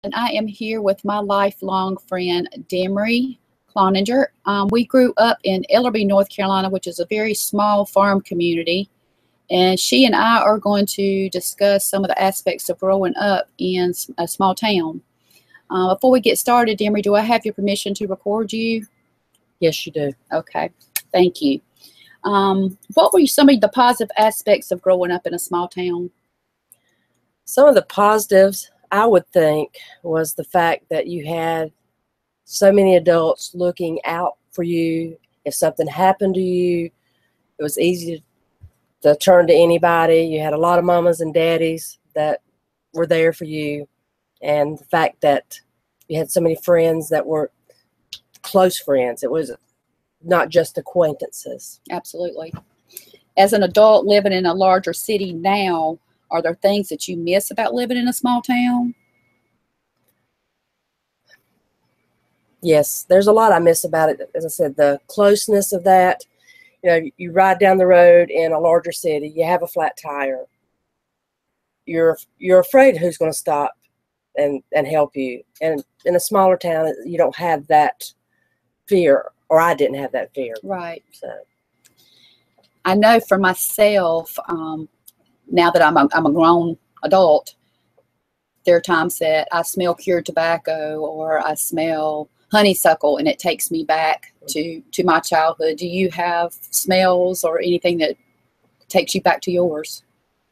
And I am here with my lifelong friend, Demory We grew up in Ellerbe, North Carolina, which is a very small farm community. And she and I are going to discuss some of the aspects of growing up in a small town. Before we get started, Demory, do I have your permission to record you? Yes, you do. Okay, thank you. What were some of the positive aspects of growing up in a small town? Some of the positives, I would think, was the fact that you had so many adults looking out for you. If something happened to you, it was easy to turn to anybody. You had a lot of mamas and daddies that were there for you. And the fact that you had so many friends that were close friends. It was not just acquaintances. Absolutely. As an adult living in a larger city now, are there things that you miss about living in a small town? Yes, there's a lot I miss about it. As I said, the closeness of that. You know, you ride down the road in a larger city, you have a flat tire. You're afraid who's going to stop and help you. And in a smaller town, you don't have that fear, or I didn't have that fear. Right. So I know for myself, now that I'm a grown adult, there are times that I smell cured tobacco or I smell honeysuckle, and it takes me back to my childhood. Do you have smells or anything that takes you back to yours?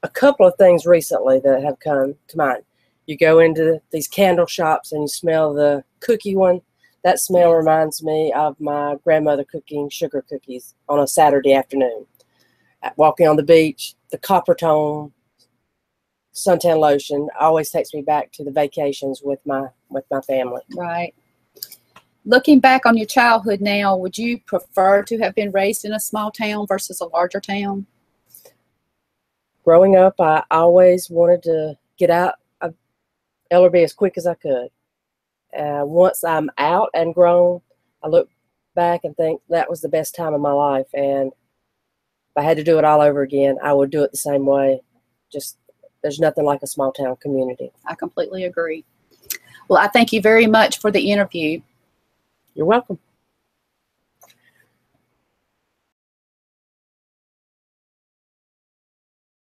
A couple of things recently that have come to mind. You go into these candle shops and you smell the cookie one. That smell reminds me of my grandmother cooking sugar cookies on a Saturday afternoon. Walking on the beach, the copper tone suntan lotion always takes me back to the vacations with my family. Right. Looking back on your childhood now, would you prefer to have been raised in a small town versus a larger town? Growing up, I always wanted to get out of Ellerbe as quick as I could. Once I'm out and grown, I look back and think that was the best time of my life. And if I had to do it all over again, I would do it the same way. Just there's nothing like a small town community. I completely agree. Well, I thank you very much for the interview. You're welcome.